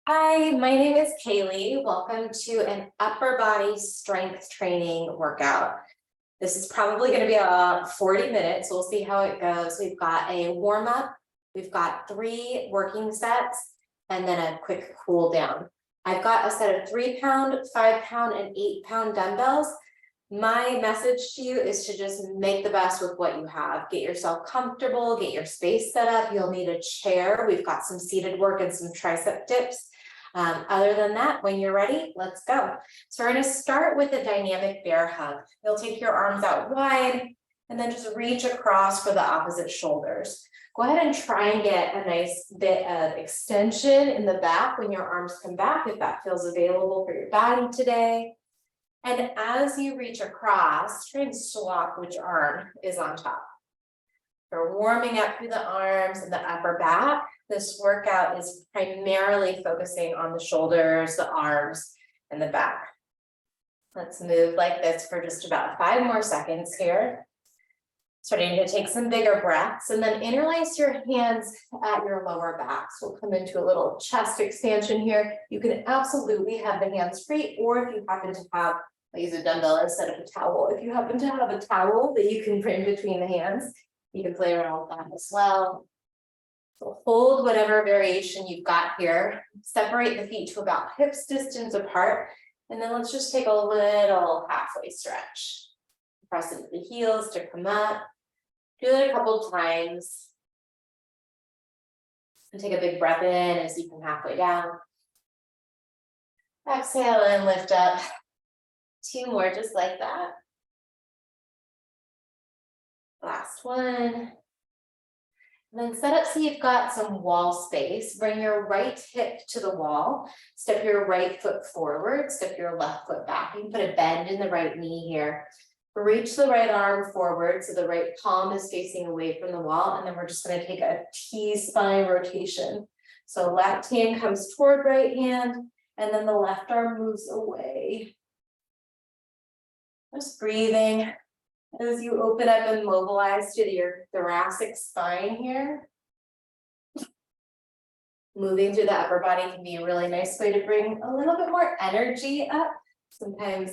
Hi, my name is Kailey. Welcome to an upper body strength training workout. This is probably going to be about 40 minutes. We'll see how it goes. We've got a warm up, we've got 3 working sets, and then a quick cool down. I've got a set of 3-pound, 5-pound, and 8-pound dumbbells. My message to you is to just make the best with what you have. Get yourself comfortable, get your space set up. You'll need a chair. We've got some seated work and some tricep dips. Other than that, when you're ready, let's go. So we're going to start with a dynamic bear hug. You'll take your arms out wide and then just reach across for the opposite shoulders. Go ahead and try and get a nice bit of extension in the back when your arms come back, if that feels available for your body today. And as you reach across, try and swap which arm is on top. We're warming up through the arms and the upper back. This workout is primarily focusing on the shoulders, the arms, and the back. Let's move like this for just about 5 more seconds here. Starting to take some bigger breaths, and then interlace your hands at your lower back. So we'll come into a little chest expansion here. You can absolutely have the hands free, or if you happen to have, I use a dumbbell instead of a towel. If you happen to have a towel that you can bring between the hands, you can play around with that as well. So hold whatever variation you've got here. Separate the feet to about hips distance apart. And then let's just take a little halfway stretch. Press into the heels to come up. Do it a couple times. And take a big breath in as you come halfway down. Exhale and lift up. 2 more just like that. Last one. And then set up so you've got some wall space. Bring your right hip to the wall. Step your right foot forward. Step your left foot back. You can put a bend in the right knee here. Reach the right arm forward so the right palm is facing away from the wall. And then we're just going to take a T-spine rotation. So left hand comes toward right hand, and then the left arm moves away. Just breathing as you open up and mobilize to your thoracic spine here. Moving through the upper body can be a really nice way to bring a little bit more energy up. Sometimes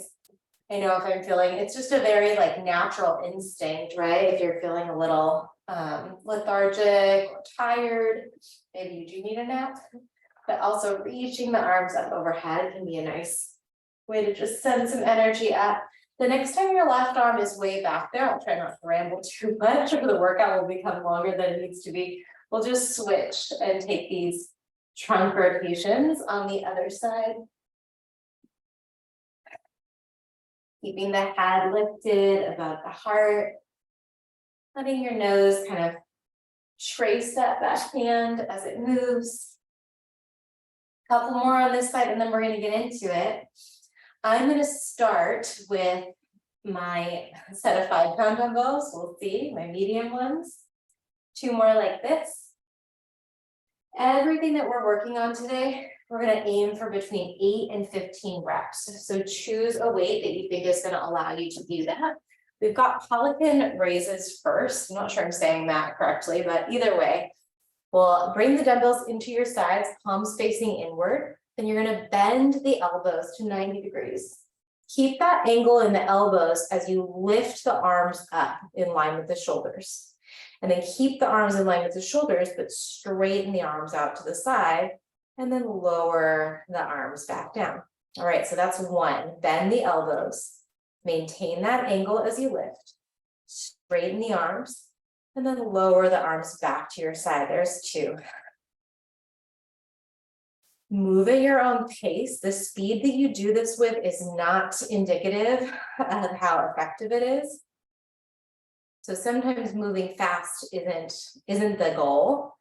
I know if I'm feeling, it's just a very natural instinct, right? If you're feeling a little lethargic or tired, maybe you do need a nap, but also reaching the arms up overhead can be a nice way to just send some energy up. The next time your left arm is way back there, I'll try not to ramble too much, or the workout will become longer than it needs to be. We'll just switch and take these trunk rotations on the other side. Keeping the head lifted above the heart. Letting your nose kind of trace that back hand as it moves. A couple more on this side, and then we're going to get into it. I'm going to start with my set of 5-pound dumbbells. We'll see, my medium ones. 2 more like this. Everything that we're working on today, we're going to aim for between 8 and 15 reps. So choose a weight that you think is going to allow you to do that. We've got Poliquin raises first. I'm not sure I'm saying that correctly, but either way, we'll bring the dumbbells into your sides, palms facing inward. Then you're going to bend the elbows to 90 degrees. Keep that angle in the elbows as you lift the arms up in line with the shoulders. And then keep the arms in line with the shoulders, but straighten the arms out to the side, and then lower the arms back down. All right, so that's 1. Bend the elbows, maintain that angle as you lift, straighten the arms, and then lower the arms back to your side. There's 2. Move at your own pace. The speed that you do this with is not indicative of how effective it is. So sometimes moving fast isn't the goal.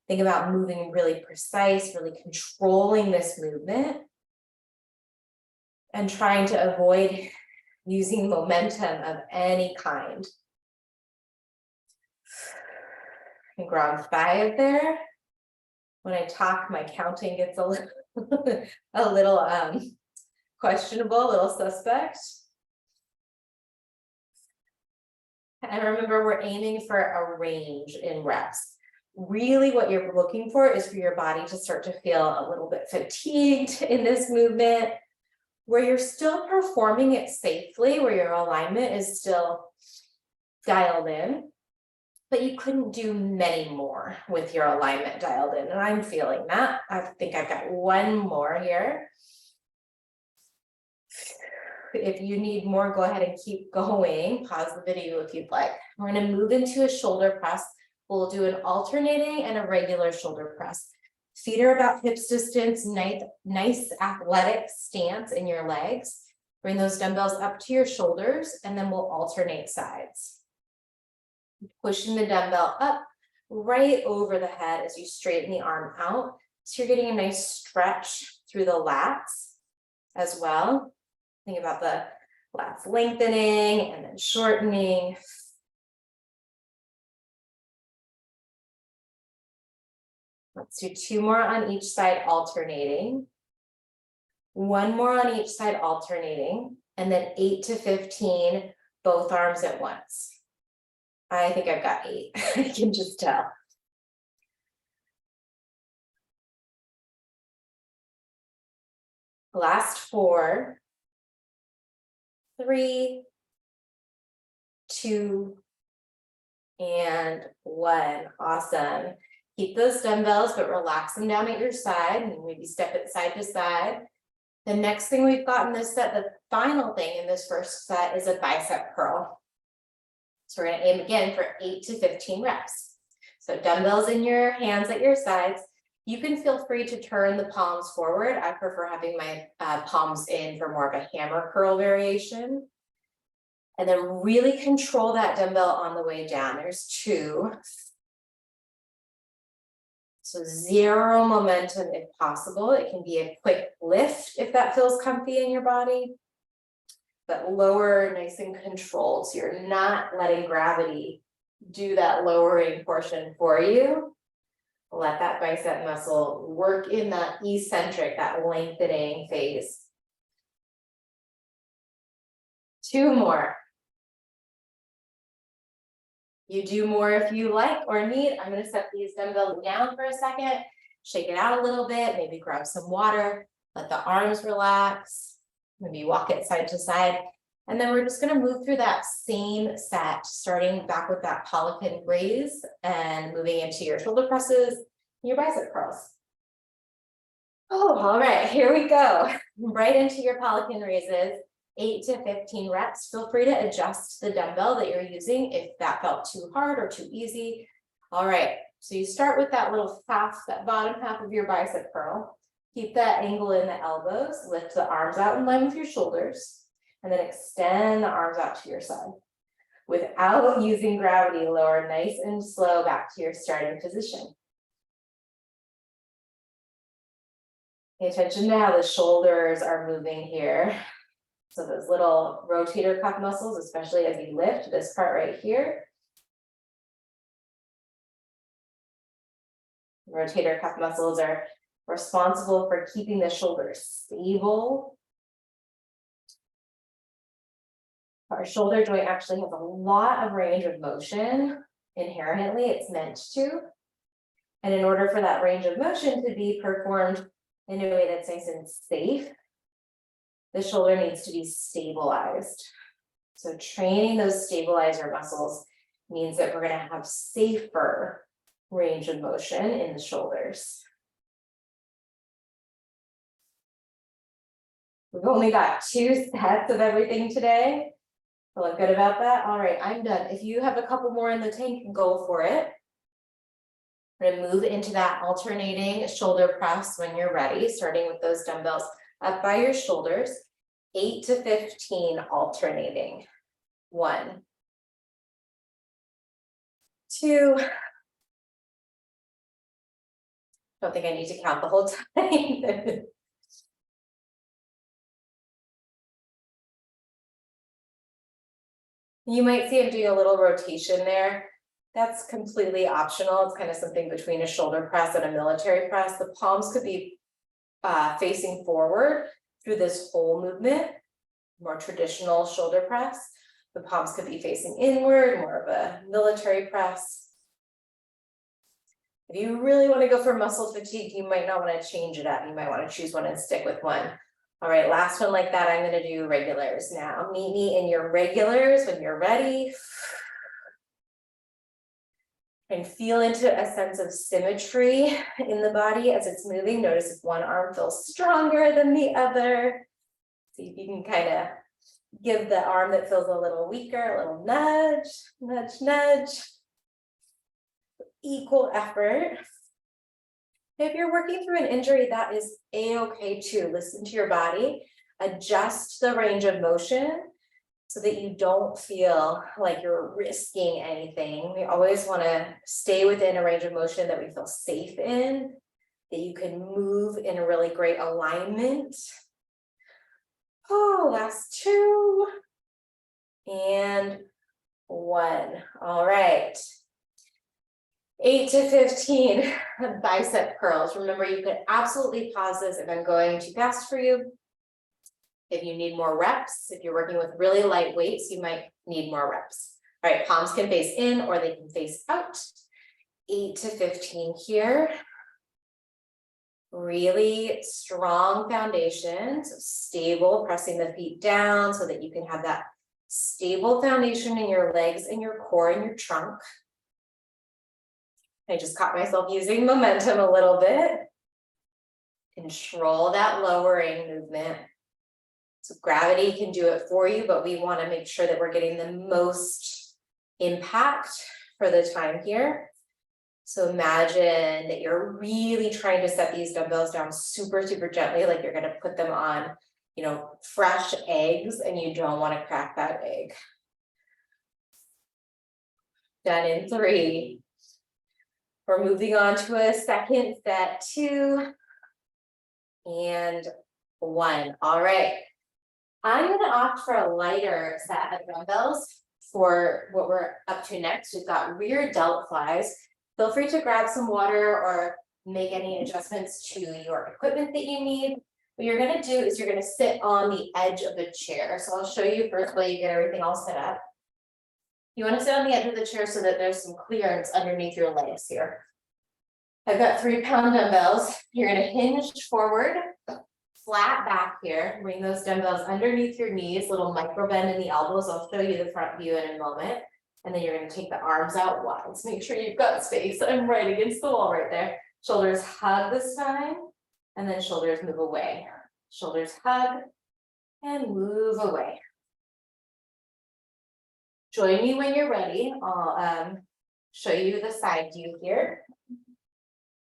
Think about moving really precise, really controlling this movement, and trying to avoid using momentum of any kind. And ground 5 there. When I talk, my counting gets a little questionable, a little suspect. And remember, we're aiming for a range in reps. Really what you're looking for is for your body to start to feel a little bit fatigued in this movement, where you're still performing it safely, where your alignment is still dialed in, but you couldn't do many more with your alignment dialed in. And I'm feeling that. I think I've got one more here. If you need more, go ahead and keep going. Pause the video if you'd like. We're going to move into a shoulder press. We'll do an alternating and a regular shoulder press. Feet are about hips distance, nice athletic stance in your legs. Bring those dumbbells up to your shoulders, and then we'll alternate sides. Pushing the dumbbell up right over the head as you straighten the arm out. So you're getting a nice stretch through the lats as well. Think about the lats lengthening and then shortening. Let's do 2 more on each side alternating. 1 more on each side alternating, and then 8 to 15, both arms at once. I think I've got 8, I can just tell. Last 4, 3, 2, and 1. Awesome. Keep those dumbbells, but relax them down at your side and maybe step it side to side. The next thing we've got in this set, the final thing in this first set, is a bicep curl. So we're going to aim again for 8 to 15 reps. So dumbbells in your hands at your sides. You can feel free to turn the palms forward. I prefer having my palms in for more of a hammer curl variation. And then really control that dumbbell on the way down. There's 2. So 0 momentum if possible. It can be a quick lift if that feels comfy in your body, but lower nice and controlled. So you're not letting gravity do that lowering portion for you. Let that bicep muscle work in that eccentric, that lengthening phase. 2 more. You do more if you like or need. I'm going to set these dumbbells down for a second, shake it out a little bit, maybe grab some water, let the arms relax, maybe walk it side to side. And then we're just going to move through that same set, starting back with that Poliquin raise and moving into your shoulder presses, your bicep curls. Oh, all right, here we go. Right into your Poliquin raises. 8 to 15 reps. Feel free to adjust the dumbbell that you're using if that felt too hard or too easy. All right, so you start with that little half, that bottom half of your bicep curl. Keep that angle in the elbows, lift the arms out in line with your shoulders, and then extend the arms out to your side. Without using gravity, lower nice and slow back to your starting position. Pay attention to how the shoulders are moving here. So those little rotator cuff muscles, especially as you lift, this part right here. Rotator cuff muscles are responsible for keeping the shoulders stable. Our shoulder joint actually has a lot of range of motion inherently, it's meant to. And in order for that range of motion to be performed in a way that's nice and safe, the shoulder needs to be stabilized. So training those stabilizer muscles means that we're going to have safer range of motion in the shoulders. We've only got 2 sets of everything today. Feeling good about that? All right, I'm done. If you have a couple more in the tank, go for it. We're going to move into that alternating shoulder press when you're ready, starting with those dumbbells up by your shoulders. 8 to 15 alternating. 1, 2. Don't think I need to count the whole time. You might see I'm doing a little rotation there. That's completely optional. It's kind of something between a shoulder press and a military press. The palms could be facing forward through this whole movement, more traditional shoulder press. The palms could be facing inward, more of a military press. If you really want to go for muscle fatigue, you might not want to change it up. You might want to choose one and stick with one. All right, last one like that, I'm going to do regulars now. Meet me in your regulars when you're ready. And feel into a sense of symmetry in the body as it's moving. Notice if one arm feels stronger than the other. See if you can kind of give the arm that feels a little weaker a little nudge, nudge, nudge. Equal effort. If you're working through an injury, that is a-okay too. Listen to your body, adjust the range of motion so that you don't feel like you're risking anything. We always want to stay within a range of motion that we feel safe in, that you can move in a really great alignment. Oh, last 2 and 1. All right. 8 to 15 bicep curls. Remember, you could absolutely pause this if I'm going too fast for you. If you need more reps, if you're working with really light weights, you might need more reps. All right, palms can face in or they can face out. 8 to 15 here. Really strong foundation, so stable, pressing the feet down so that you can have that stable foundation in your legs and your core and your trunk. I just caught myself using momentum a little bit. Control that lowering movement. So gravity can do it for you, but we want to make sure that we're getting the most impact for the time here. So imagine that you're really trying to set these dumbbells down super, super gently, like you're going to put them on, fresh eggs, and you don't want to crack that egg. Done in 3. We're moving on to a second set, 2 and 1. All right. I'm going to opt for a lighter set of dumbbells for what we're up to next. We've got rear delt flies. Feel free to grab some water or make any adjustments to your equipment that you need. What you're going to do is you're going to sit on the edge of the chair. So I'll show you first while you get everything all set up. You want to sit on the edge of the chair so that there's some clearance underneath your legs here. I've got 3-pound dumbbells. You're going to hinge forward, flat back here. Bring those dumbbells underneath your knees, little micro bend in the elbows. I'll show you the front view in a moment. And then you're going to take the arms out wide. So make sure you've got space. I'm right against the wall right there. Shoulders hug this time, and then shoulders move away. Shoulders hug and move away. Join me when you're ready. I'll show you the side view here.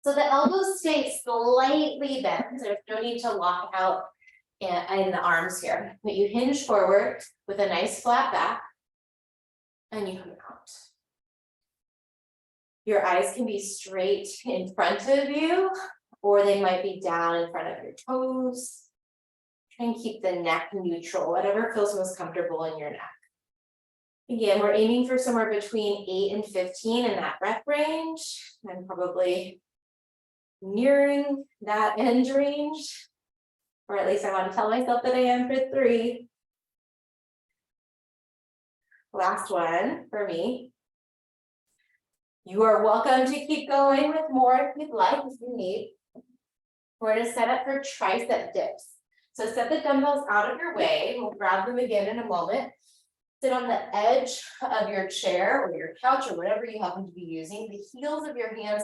So the elbows stay slightly bent. There's no need to lock out in the arms here. But you hinge forward with a nice flat back. And you come out. Your eyes can be straight in front of you, or they might be down in front of your toes. Try and keep the neck neutral, whatever feels most comfortable in your neck. Again, we're aiming for somewhere between 8 and 15 in that rep range. I'm probably nearing that end range, or at least I want to tell myself that I am for 3. Last one for me. You are welcome to keep going with more if you'd like, if you need. We're going to set up for tricep dips. So set the dumbbells out of your way. We'll grab them again in a moment. Sit on the edge of your chair or your couch or whatever you happen to be using. The heels of your hands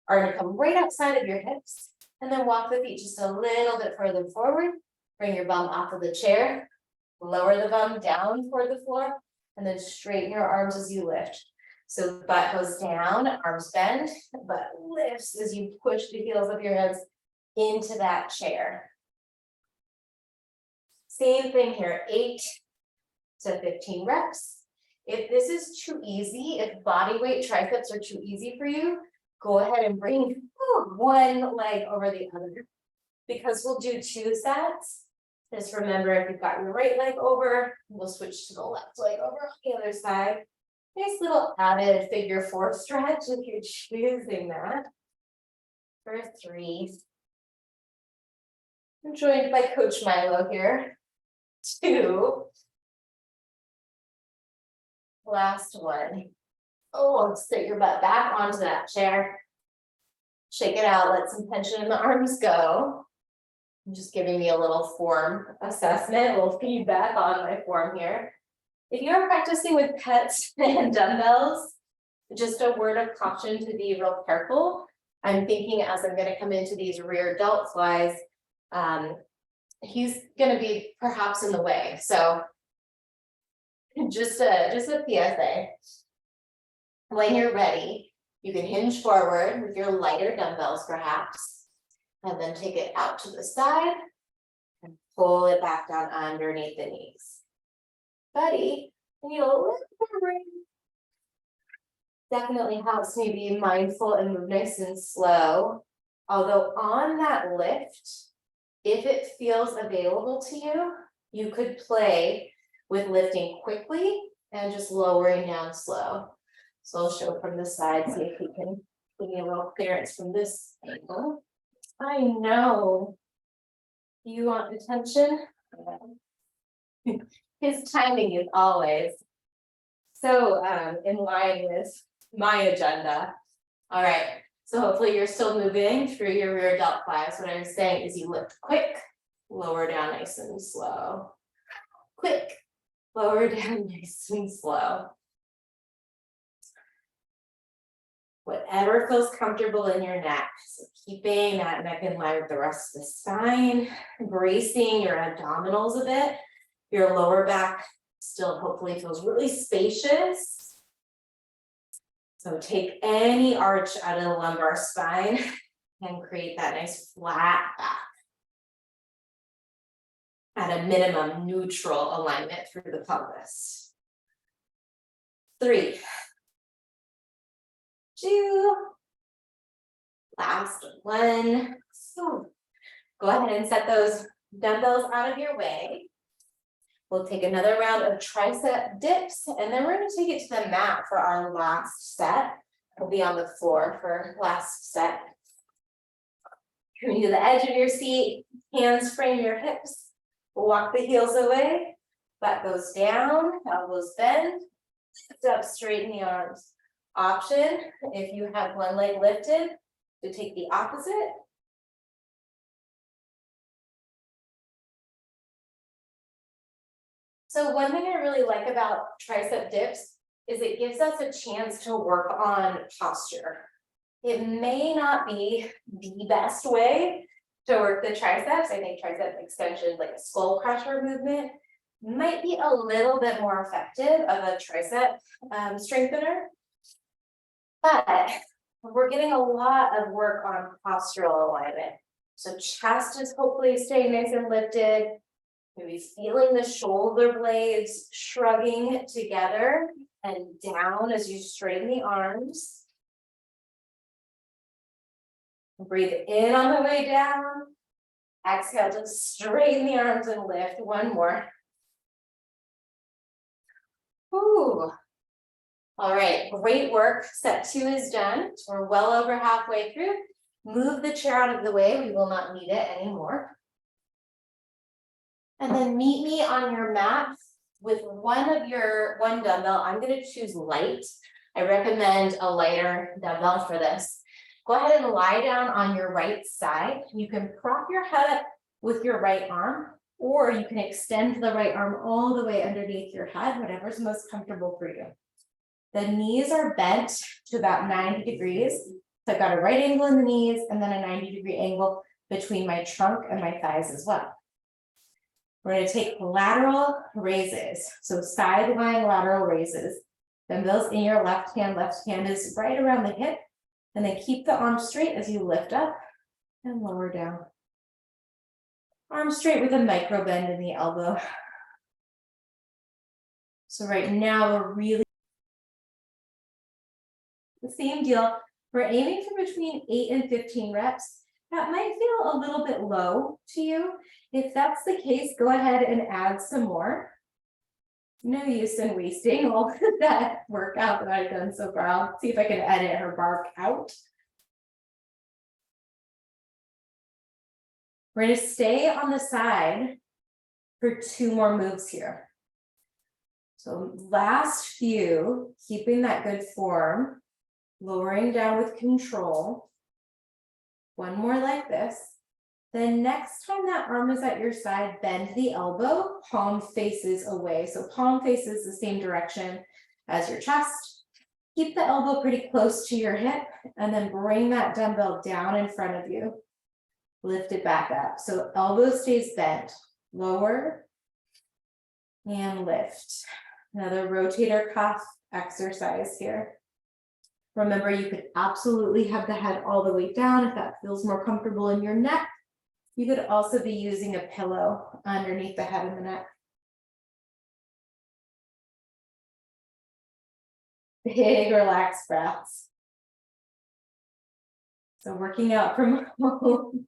are going to come right outside of your hips. And then walk the feet just a little bit further forward. Bring your bum off of the chair. Lower the bum down toward the floor. And then straighten your arms as you lift. So butt goes down, arms bend, butt lifts as you push the heels of your hands into that chair. Same thing here, 8 to 15 reps. If this is too easy, if body weight triceps are too easy for you, go ahead and bring one leg over the other. Because we'll do 2 sets. Just remember, if you've got your right leg over, we'll switch to the left leg over on the other side. Nice little added figure 4 stretch if you're choosing that. For 3. I'm joined by Coach Milo here. 2. Last one. Oh, sit your butt back onto that chair. Shake it out, let some tension in the arms go. I'm just giving me a little form assessment, a little feedback on my form here. If you're practicing with pets and dumbbells, just a word of caution to be real careful. I'm thinking as I'm going to come into these rear delt flies, he's going to be perhaps in the way. So just a PSA. When you're ready, you can hinge forward with your lighter dumbbells perhaps, and then take it out to the side and pull it back down underneath the knees. Buddy, I need a little more. Definitely helps me be mindful and move nice and slow. Although on that lift, if it feels available to you, you could play with lifting quickly and just lowering down slow. So I'll show from the side, see if we can give me a little clearance from this angle. I know you want attention. His timing is always so in line with my agenda. All right, so hopefully you're still moving through your rear delt flies. What I'm saying is you lift quick, lower down nice and slow. Quick, lower down nice and slow. Whatever feels comfortable in your neck. So keeping that neck in line with the rest of the spine, bracing your abdominals a bit. Your lower back still hopefully feels really spacious. So take any arch out of the lumbar spine and create that nice flat back. At a minimum, neutral alignment through the pelvis. 3, 2, last 1. So go ahead and set those dumbbells out of your way. We'll take another round of tricep dips, and then we're going to take it to the mat for our last set. We'll be on the floor for last set. Coming to the edge of your seat, hands frame your hips, walk the heels away, butt goes down, elbows bend, lift up, straighten the arms. Option, if you have one leg lifted, to take the opposite. So one thing I really like about tricep dips is it gives us a chance to work on posture. It may not be the best way to work the triceps. I think tricep extension, like a skull crusher movement, might be a little bit more effective of a tricep strengthener. But we're getting a lot of work on postural alignment. So chest is hopefully staying nice and lifted. Maybe feeling the shoulder blades shrugging together and down as you straighten the arms. Breathe in on the way down. Exhale to straighten the arms and lift. One more. Ooh. All right, great work. Set 2 is done. We're well over halfway through. Move the chair out of the way. We will not need it anymore. And then meet me on your mat with one dumbbell. I'm going to choose light. I recommend a lighter dumbbell for this. Go ahead and lie down on your right side. You can prop your head up with your right arm, or you can extend the right arm all the way underneath your head, whatever's most comfortable for you. The knees are bent to about 90 degrees. So I've got a right angle in the knees and then a 90-degree angle between my trunk and my thighs as well. We're going to take lateral raises. So side lying lateral raises. Dumbbells in your left hand is right around the hip. And then keep the arm straight as you lift up and lower down. Arm straight with a micro bend in the elbow. So right now we're really the same deal. We're aiming for between 8 and 15 reps. That might feel a little bit low to you. If that's the case, go ahead and add some more. No use in wasting all of that workout that I've done so far. I'll see if I can edit her bark out. We're going to stay on the side for 2 more moves here. So last few, keeping that good form, lowering down with control. One more like this. Then next time that arm is at your side, bend the elbow, palm faces away. So palm faces the same direction as your chest. Keep the elbow pretty close to your hip and then bring that dumbbell down in front of you. Lift it back up. So elbow stays bent, lower and lift. Another rotator cuff exercise here. Remember, you could absolutely have the head all the way down if that feels more comfortable in your neck. You could also be using a pillow underneath the head and the neck. Big relaxed breaths. So working out from home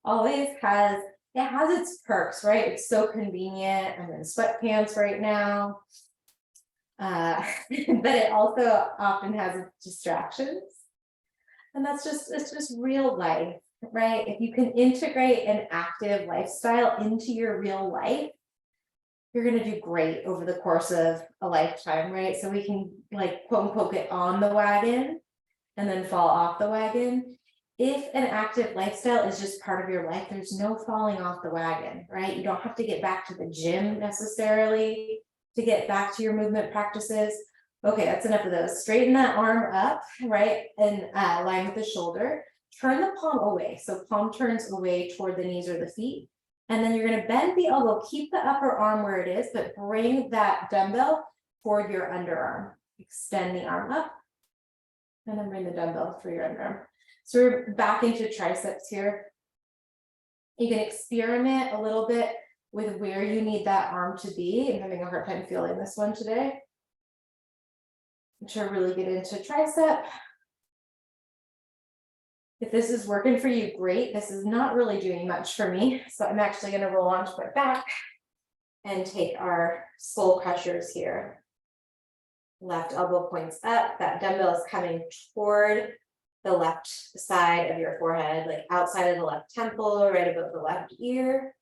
always has its perks, right? It's so convenient. I'm in sweatpants right now. But it also often has its distractions. And it's just real life, right? If you can integrate an active lifestyle into your real life, you're going to do great over the course of a lifetime, right? So we can like quote unquote get on the wagon and then fall off the wagon. If an active lifestyle is just part of your life, there's no falling off the wagon, right? You don't have to get back to the gym necessarily to get back to your movement practices. Okay, that's enough of those. Straighten that arm up, right? And line with the shoulder. Turn the palm away. So palm turns away toward the knees or the feet. And then you're going to bend the elbow, keep the upper arm where it is, but bring that dumbbell toward your underarm. Extend the arm up, and then bring the dumbbell through your underarm. So we're back into triceps here. You can experiment a little bit with where you need that arm to be. I'm having a hard time feeling this one today. To really get into tricep. If this is working for you, great. This is not really doing much for me. So I'm actually going to roll onto my back and take our Skullcrushers here. Left elbow points up. That dumbbell is coming toward the left side of your forehead, like outside of the left temple, right above the left ear.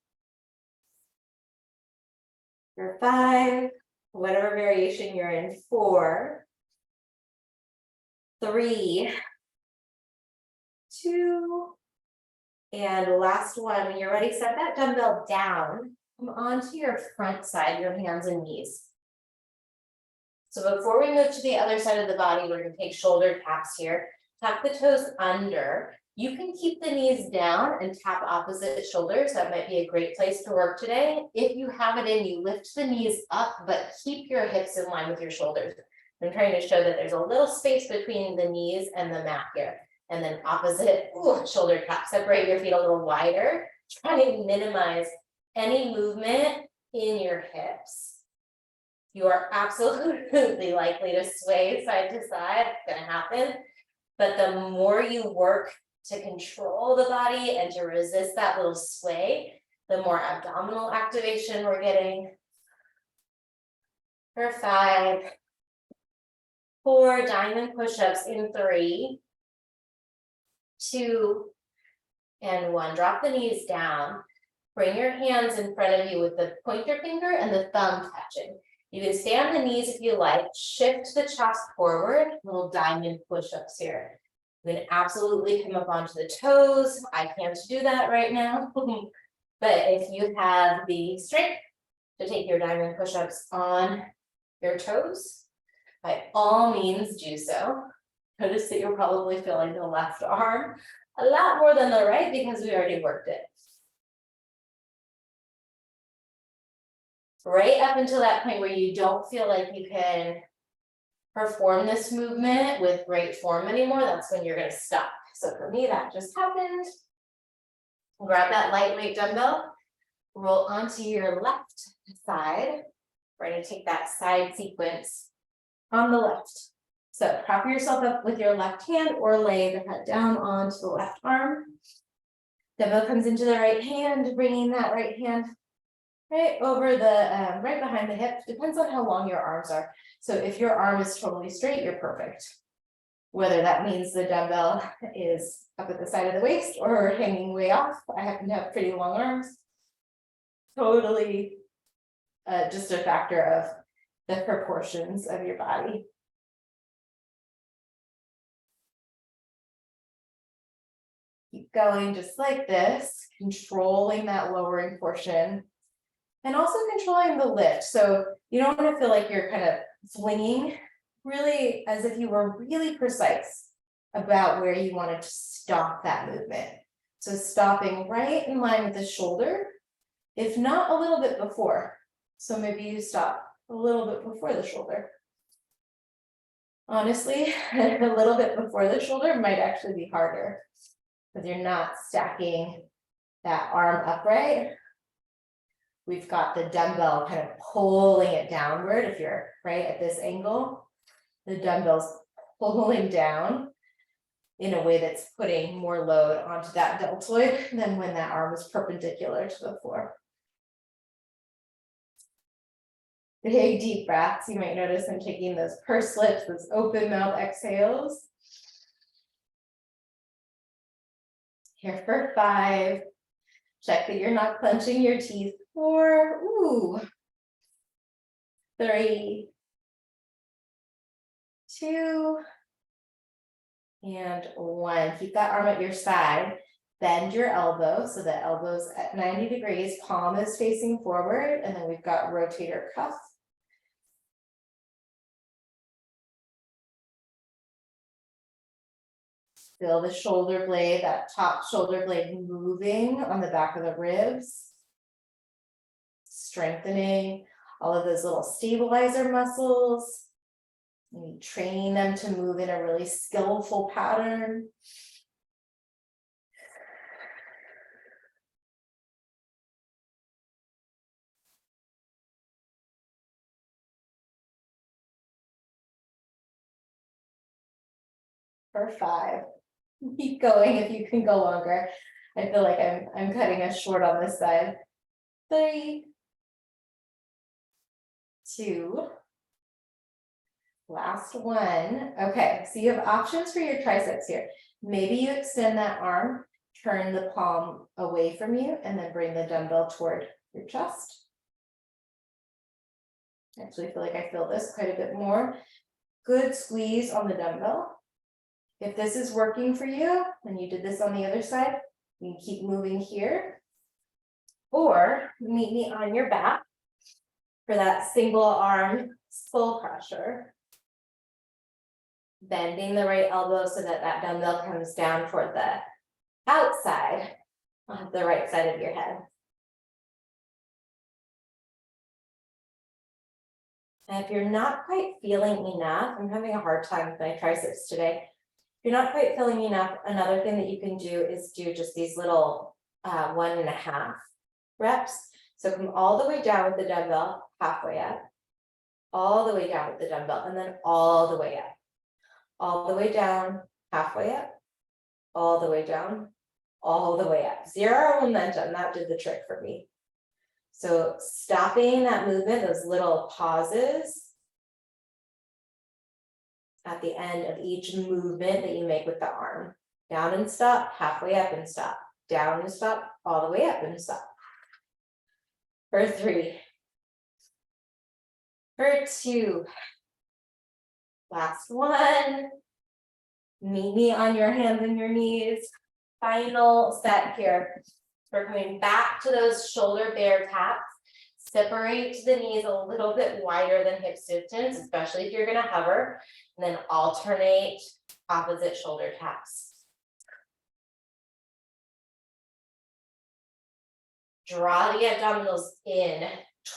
For 5, whatever variation you're in, 4, 3, 2, and last one. When you're ready, set that dumbbell down. Come onto your front side, your hands and knees. So before we move to the other side of the body, we're going to take shoulder taps here. Tuck the toes under. You can keep the knees down and tap opposite shoulders. That might be a great place to work today. If you have it in you, lift the knees up, but keep your hips in line with your shoulders. I'm trying to show that there's a little space between the knees and the mat here. And then opposite shoulder tap. Separate your feet a little wider. Try to minimize any movement in your hips. You are absolutely likely to sway side to side. It's going to happen. But the more you work to control the body and to resist that little sway, the more abdominal activation we're getting. For 5, 4, diamond push-ups in 3, 2, and 1. Drop the knees down. Bring your hands in front of you with the pointer finger and the thumb touching. You can stay on the knees if you like. Shift the chest forward. Little diamond push-ups here. You can absolutely come up onto the toes. I can't do that right now. But if you have the strength to take your diamond push-ups on your toes, by all means do so. Notice that you're probably feeling the left arm a lot more than the right because we already worked it. Right up until that point where you don't feel like you can perform this movement with great form anymore, that's when you're going to stop. So for me, that just happened. Grab that lightweight dumbbell, roll onto your left side. We're going to take that side sequence on the left. So prop yourself up with your left hand or lay the head down onto the left arm. Dumbbell comes into the right hand, bringing that right hand right over the, right behind the hip. Depends on how long your arms are. So if your arm is totally straight, you're perfect. Whether that means the dumbbell is up at the side of the waist or hanging way off. I happen to have pretty long arms. Totally just a factor of the proportions of your body. Keep going just like this, controlling that lowering portion. And also controlling the lift. So you don't want to feel like you're kind of flinging, really as if you were really precise about where you wanted to stop that movement. So stopping right in line with the shoulder, if not a little bit before. So maybe you stop a little bit before the shoulder. Honestly, a little bit before the shoulder might actually be harder because you're not stacking that arm upright. We've got the dumbbell kind of pulling it downward. If you're right at this angle, the dumbbell's pulling down in a way that's putting more load onto that deltoid than when that arm is perpendicular to the floor. Big deep breaths. You might notice I'm taking those pursed lips, those open mouth exhales. Here for 5. Check that you're not clenching your teeth. 4, 3, 2, and 1. Keep that arm at your side. Bend your elbow so the elbow's at 90 degrees, palm is facing forward, and then we've got rotator cuff. Feel the shoulder blade, that top shoulder blade moving on the back of the ribs. Strengthening all of those little stabilizer muscles. Maybe training them to move in a really skillful pattern. For 5. Keep going if you can go longer. I feel like I'm cutting us short on this side. 3, 2, last 1. Okay, so you have options for your triceps here. Maybe you extend that arm, turn the palm away from you, and then bring the dumbbell toward your chest. I actually feel like I feel this quite a bit more. Good squeeze on the dumbbell. If this is working for you, and you did this on the other side, you can keep moving here. Or meet me on your back for that single arm skull crusher. Bending the right elbow so that that dumbbell comes down toward the outside of the right side of your head. And if you're not quite feeling enough, I'm having a hard time with my triceps today. If you're not quite feeling enough, another thing that you can do is do just these little 1.5 reps. So come all the way down with the dumbbell, halfway up, all the way down with the dumbbell, and then all the way up, all the way down, halfway up, all the way down, all the way up. 0 momentum, that did the trick for me. So stopping that movement, those little pauses at the end of each movement that you make with the arm. Down and stop, halfway up and stop, down and stop, all the way up and stop. For 3, for 2, last 1. Meet me on your hands and your knees. Final set here. We're coming back to those shoulder bear taps. Separate the knees a little bit wider than hip distance, especially if you're going to hover, and then alternate opposite shoulder taps. Draw the abdominals in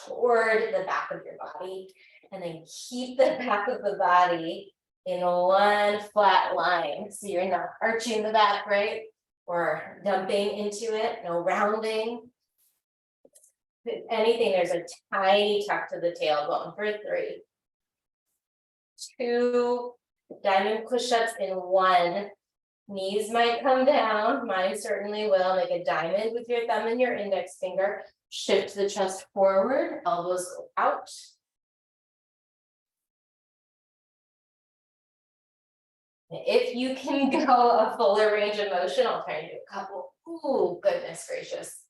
toward the back of your body, and then keep the back of the body in one flat line. So you're not arching the back, right? Or dumping into it, no rounding. If anything, there's a tiny tuck to the tailbone for 3, 2, diamond push-ups in 1. Knees might come down, mine certainly will. Make a diamond with your thumb and your index finger. Shift the chest forward, elbows go out. If you can go a fuller range of motion, I'll try and do a couple. Ooh, goodness gracious.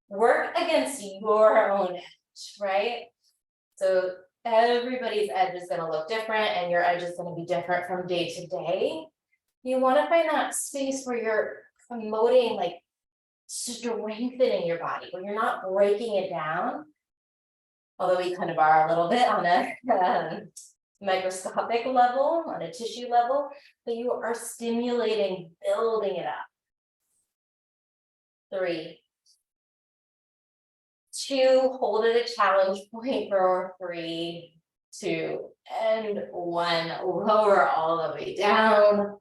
Work against your own edge, right? So everybody's edge is going to look different, and your edge is going to be different from day to day. You want to find that space where you're promoting like strengthening your body, where you're not breaking it down. Although we kind of are a little bit on a microscopic level, on a tissue level, but you are stimulating, building it up. 3, 2, hold it a challenge point for 3, 2, and 1. Lower all the way down.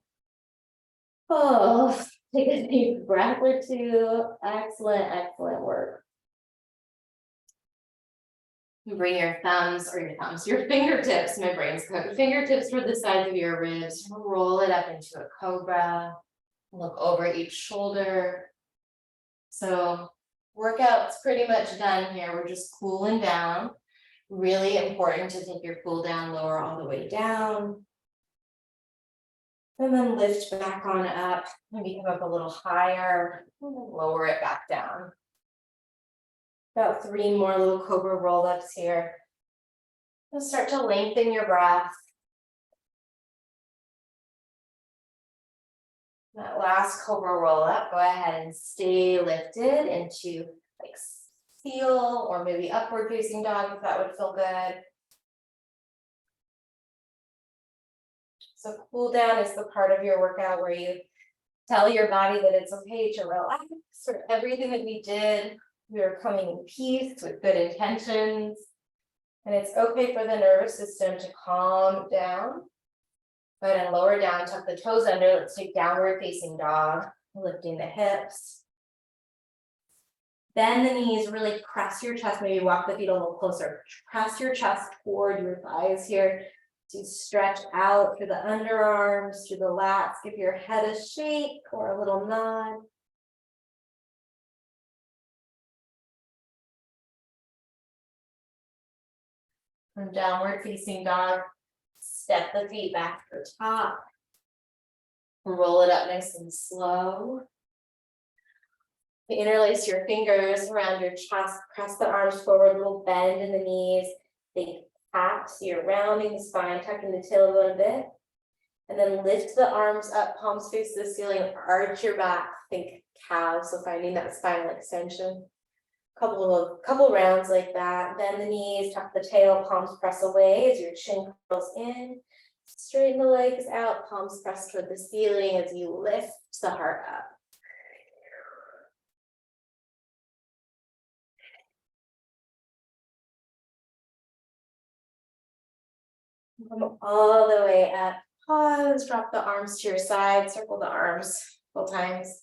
Oh, take a deep breath or 2. Excellent, excellent work. Bring your your fingertips, my brain's cooked. Fingertips for the sides of your ribs. Roll it up into a cobra. Look over each shoulder. So workout's pretty much done here. We're just cooling down. Really important to take your cool down lower all the way down. And then lift back on up. Maybe come up a little higher. And then lower it back down. About 3 more little cobra roll-ups here. And start to lengthen your breath. That last cobra roll-up, go ahead and stay lifted into like seal or maybe upward facing dog if that would feel good. So cool down is the part of your workout where you tell your body that it's okay to relax for everything that we did. We are coming in peace with good intentions. And it's okay for the nervous system to calm down. Go ahead and lower down, tuck the toes under. Let's take downward facing dog, lifting the hips. Bend the knees, really press your chest, maybe walk the feet a little closer. Press your chest toward your thighs here. To stretch out through the underarms, through the lats. Give your head a shake or a little nod. From downward facing dog, step the feet back to the top. Roll it up nice and slow. Interlace your fingers around your chest, press the arms forward, a little bend in the knees. Think cat, so you're rounding the spine, tucking the tailbone a bit. And then lift the arms up, palms face the ceiling, arch your back, think cow, so finding that spinal extension. Couple rounds like that. Bend the knees, tuck the tail, palms press away as your chin curls in. Straighten the legs out, palms press toward the ceiling as you lift the heart up. Come all the way up. Pause, drop the arms to your side, circle the arms a couple times.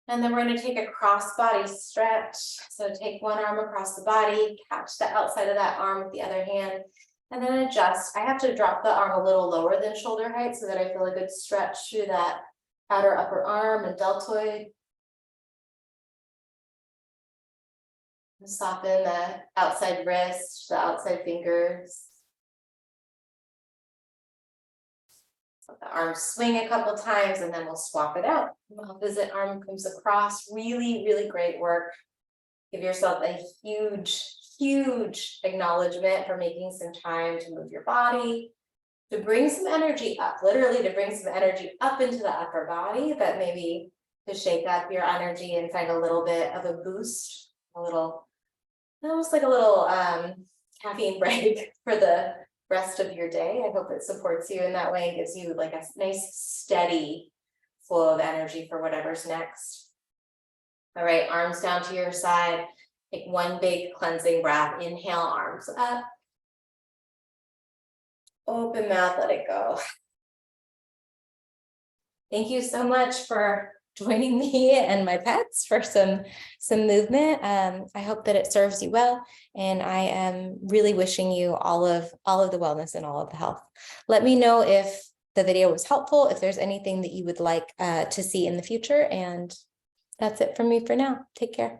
And then we're going to take a cross body stretch. So take one arm across the body, catch the outside of that arm with the other hand, and then adjust. I have to drop the arm a little lower than shoulder height so that I feel a good stretch through that outer upper arm and deltoid. And soften the outside wrist, the outside fingers. Let the arm swing a couple times and then we'll swap it out. Opposite arm comes across. Really, really great work. Give yourself a huge, huge acknowledgement for making some time to move your body, to bring some energy up, literally to bring some energy up into the upper body, but maybe to shake up your energy and find a little bit of a boost, almost like a little caffeine break for the rest of your day. I hope it supports you in that way and gives you like a nice steady flow of energy for whatever's next. All right, arms down to your side. Take one big cleansing breath. Inhale, arms up. Open mouth, let it go. Thank you so much for joining me and my pets for some movement. I hope that it serves you well, and I am really wishing you all of the wellness and all of the health. Let me know if the video was helpful, if there's anything that you would like to see in the future, and that's it from me for now. Take care.